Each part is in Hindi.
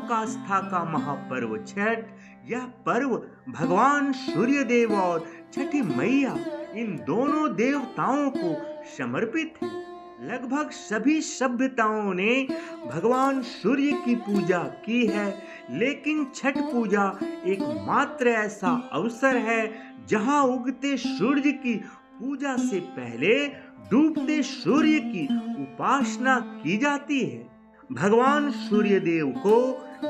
लोकास्था का महापर्व छठ। यह पर्व भगवान सूर्य देव और छठी मैया इन दोनों देवताओं को समर्पित है। लगभग सभी सभ्यताओं ने भगवान सूर्य की पूजा की है, लेकिन छठ पूजा एकमात्र ऐसा अवसर है जहां उगते सूर्य की पूजा से पहले डूबते सूर्य की उपासना की जाती है। भगवान सूर्य देव को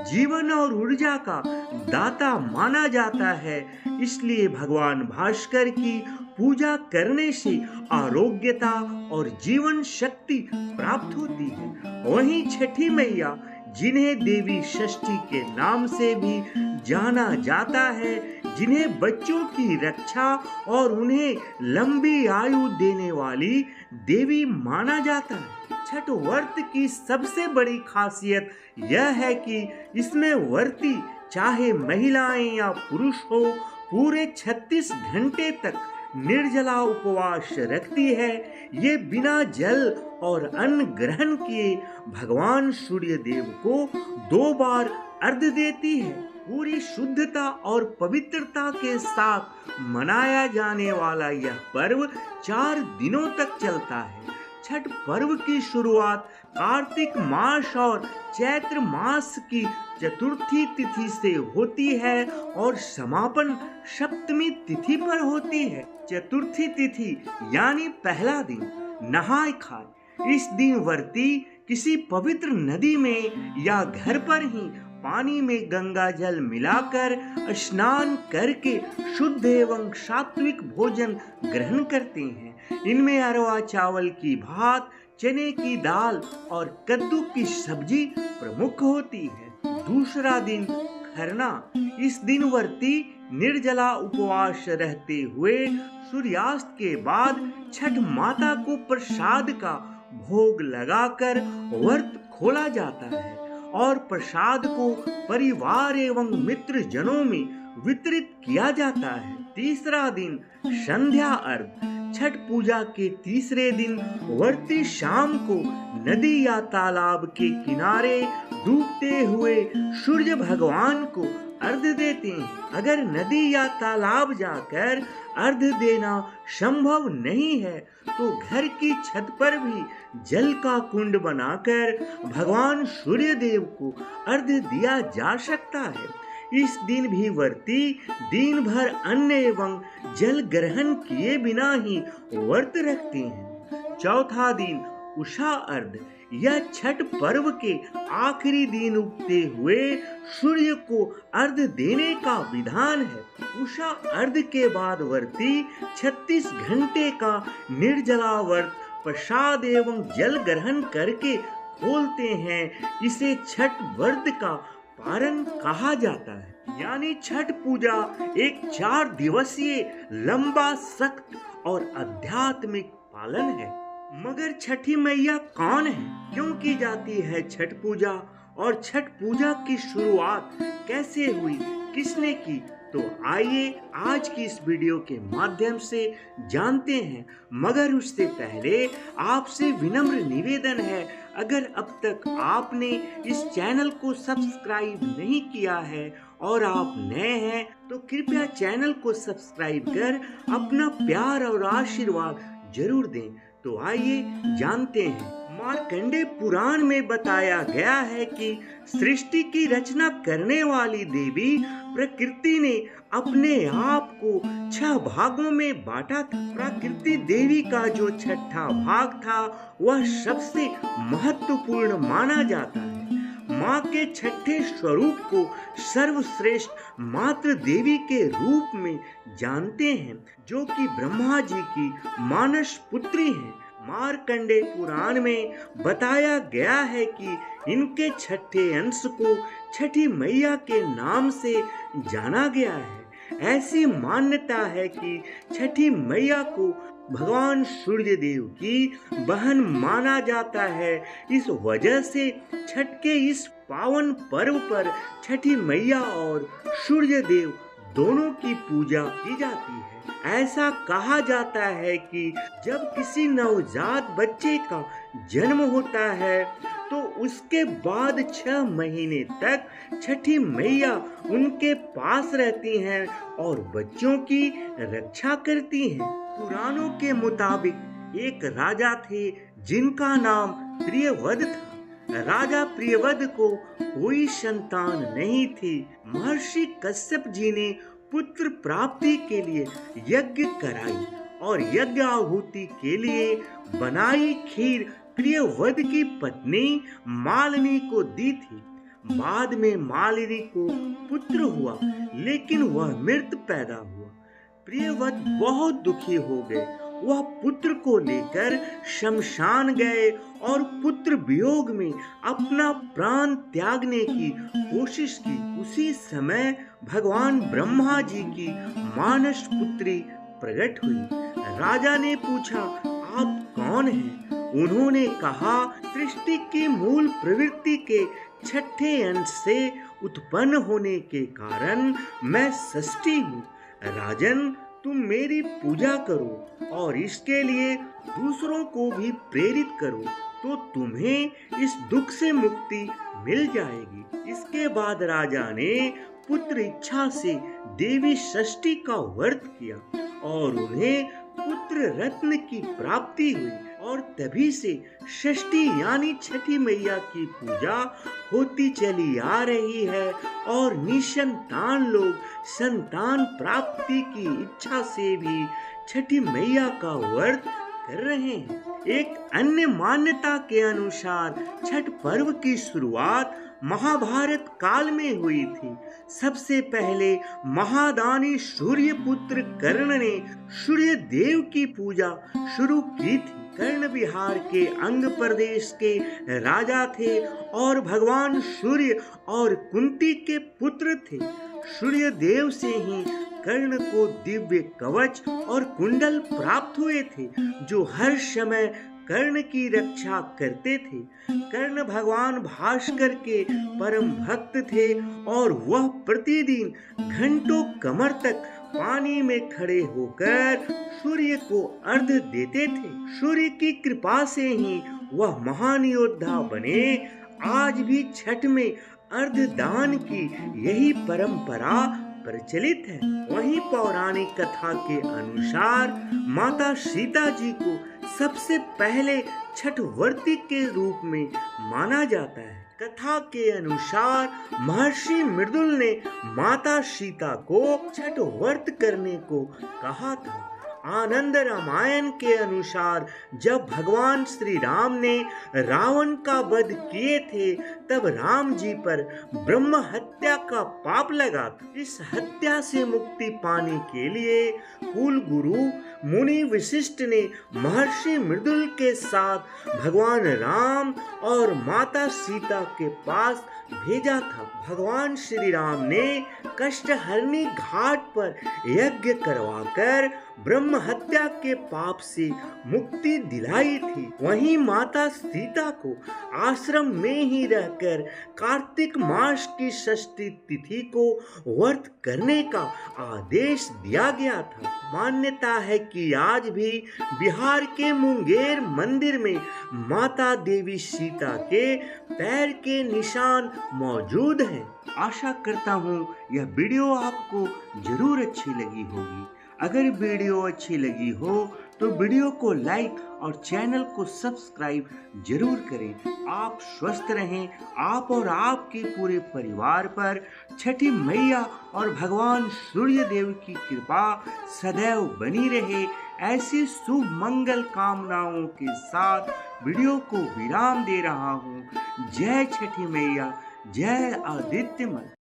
जीवन और ऊर्जा का दाता माना जाता है, इसलिए भगवान भास्कर की पूजा करने से आरोग्यता और जीवन शक्ति प्राप्त होती है। वहीं छठी मैया, जिन्हें देवी षष्ठी के नाम से भी जाना जाता है, जिन्हें बच्चों की रक्षा और उन्हें लंबी आयु देने वाली देवी माना जाता है। छठ व्रत की सबसे बड़ी खासियत यह है कि इसमें व्रती चाहे महिलाएं या पुरुष हो, पूरे 36 घंटे तक निर्जला उपवास रखती है। ये बिना जल और अन्न ग्रहण किए भगवान सूर्य देव को 2 बार अर्घ्य देती है। पूरी शुद्धता और पवित्रता के साथ मनाया जाने वाला यह पर्व 4 दिनों तक चलता है। छठ पर्व की शुरुआत कार्तिक मास और चैत्र मास की चतुर्थी तिथि से होती है और समापन सप्तमी तिथि पर होती है। चतुर्थी तिथि यानी पहला दिन नहाय खाए। इस दिन व्रती किसी पवित्र नदी में या घर पर ही पानी में गंगा जल मिलाकर स्नान करके शुद्ध एवं सात्विक भोजन ग्रहण करते हैं। इनमें अरवा चावल की भात, चने की दाल और कद्दू की सब्जी प्रमुख होती है। दूसरा दिन खरना। इस दिन व्रती निर्जला उपवास रहते हुए सूर्यास्त के बाद छठ माता को प्रसाद का भोग लगाकर व्रत खोला जाता है और प्रसाद को परिवार एवं मित्र जनों में वितरित किया जाता है। तीसरा दिन संध्या अर्घ। छठ पूजा के तीसरे दिन व्रती शाम को नदी या तालाब के किनारे डूबते हुए सूर्य भगवान को अर्घ्य देते हैं। अगर नदी या तालाब जाकर अर्घ्य देना संभव नहीं है तो घर की छत पर भी जल का कुंड बनाकर भगवान सूर्य देव को अर्घ्य दिया जा सकता है। इस दिन भी व्रती दिन भर अन्न एवं जल ग्रहण किए बिना ही व्रत रखते हैं। चौथा दिन उषा अर्घ। यह छठ पर्व के आखिरी दिन उगते हुए सूर्य को अर्घ्य देने का विधान है। उषा अर्घ के बाद व्रती 36 घंटे का निर्जला व्रत प्रसाद एवं जल ग्रहण करके खोलते हैं। इसे छठ व्रत का पारण कहा जाता है। यानी छठ पूजा एक 4 दिवसीय लंबा, सख्त और आध्यात्मिक पालन है। मगर छठी मैया कौन है, क्यों की जाती है छठ पूजा और छठ पूजा की शुरुआत कैसे हुई, किसने की? तो आइए आज की इस वीडियो के माध्यम से जानते हैं। मगर उससे पहले आपसे विनम्र निवेदन है, अगर अब तक आपने इस चैनल को सब्सक्राइब नहीं किया है और आप नए हैं तो कृपया चैनल को सब्सक्राइब कर अपना प्यार और आशीर्वाद जरूर दें। तो आइए जानते हैं। मार्कंडेय पुराण में बताया गया है कि सृष्टि की रचना करने वाली देवी प्रकृति ने अपने आप को 6 भागों में बांटा था। प्रकृति देवी का जो छठा भाग था वह सबसे महत्वपूर्ण माना जाता है। माँ के छठे स्वरूप को सर्वश्रेष्ठ मातृ देवी के रूप में जानते हैं, जो कि ब्रह्मा जी की मानस पुत्री है। मार्कंडेय पुराण में बताया गया है कि इनके छठे अंश को छठी मैया के नाम से जाना गया है। ऐसी मान्यता है कि छठी मैया को भगवान सूर्य देव की बहन माना जाता है। इस वजह से छठ के इस पावन पर्व पर छठी मैया और सूर्य देव दोनों की पूजा की जाती है। ऐसा कहा जाता है कि जब किसी नवजात बच्चे का जन्म होता है तो उसके बाद 6 महीने तक छठी मैया उनके पास रहती हैं और बच्चों की रक्षा करती हैं। पुराणों के मुताबिक एक राजा थे जिनका नाम प्रियव्रत था। राजा प्रियव्रत को कोई संतान नहीं थी। महर्षि कश्यप जी ने पुत्र प्राप्ति के लिए यज्ञ कराई और यज्ञ आहुति के लिए बनाई खीर प्रियव्रत की पत्नी मालिनी को दी थी। बाद में मालिनी को पुत्र हुआ, लेकिन वह मृत पैदा हुआ। प्रियव्रत बहुत दुखी हो गए। वह पुत्र को लेकर शमशान गए और पुत्र वियोग में अपना प्राण त्यागने की कोशिश की। उसी समय भगवान ब्रह्मा जी की मानस पुत्री प्रकट हुई। राजा ने पूछा, आप कौन हैं? उन्होंने कहा, सृष्टि की मूल प्रवृत्ति के छठे अंश से उत्पन्न होने के कारण मैं षष्ठी हूँ। राजन, तुम मेरी पूजा करो और इसके लिए दूसरों को भी प्रेरित करो, तो तुम्हें इस दुख से मुक्ति मिल जाएगी। इसके बाद राजा ने पुत्र इच्छा से देवी षष्ठी का व्रत किया और उन्हें पुत्र रत्न की प्राप्ति हुई और तभी से षष्ठी यानी छठी मैया की पूजा होती चली आ रही है और निसंतान लोग संतान प्राप्ति की इच्छा से भी छठी मैया का व्रत कर रहे हैं। एक अन्य मान्यता के अनुसार छठ पर्व की शुरुआत महाभारत काल में हुई थी। सबसे पहले महादानी सूर्य पुत्र कर्ण ने सूर्य देव की पूजा शुरू की थी। कर्ण बिहार के अंग प्रदेश के राजा थे और भगवान सूर्य और कुंती के पुत्र थे। सूर्य देव से ही कर्ण को दिव्य कवच और कुंडल प्राप्त हुए थे, जो हर समय कर्ण की रक्षा करते थे। कर्ण भगवान भास्कर के परम भक्त थे और वह प्रतिदिन घंटों कमर तक पानी में खड़े होकर सूर्य को अर्घ्य देते थे। सूर्य की कृपा से ही वह महान योद्धा बने। आज भी छठ में अर्घ्य दान की यही परंपरा प्रचलित है। वहीं पौराणिक कथा के अनुसार माता सीता जी को सबसे पहले छठवर्ती के रूप में माना जाता है। कथा के अनुसार महर्षि मृदुल ने माता सीता को छठ व्रत करने को कहा था। आनंद रामायण के अनुसार जब भगवान श्री राम ने रावण का वध किए थे, तब राम जी पर ब्रह्म हत्या का पाप लगा था। इस हत्या से मुक्ति पाने के लिए कुल गुरु मुनि वशिष्ठ ने महर्षि मृदुल के साथ भगवान राम और माता सीता के पास भेजा था। भगवान श्री राम ने कष्टहरणी घाट पर यज्ञ करवाकर ब्रह्म हत्या के पाप से मुक्ति दिलाई थी। वहीं माता सीता को आश्रम में ही रहकर कार्तिक मास की षष्ठी तिथि को व्रत करने का आदेश दिया गया था। मान्यता है कि आज भी बिहार के मुंगेर मंदिर में माता देवी सीता के पैर के निशान मौजूद हैं। आशा करता हूँ यह वीडियो आपको जरूर अच्छी लगी होगी। अगर वीडियो अच्छी लगी हो तो वीडियो को लाइक और चैनल को सब्सक्राइब जरूर करें। आप स्वस्थ रहें। आप और आपके पूरे परिवार पर छठी मैया और भगवान सूर्य देव की कृपा सदैव बनी रहे। ऐसी शुभ मंगल कामनाओं के साथ वीडियो को विराम दे रहा हूँ। जय छठी मैया, जय आदित्य मल।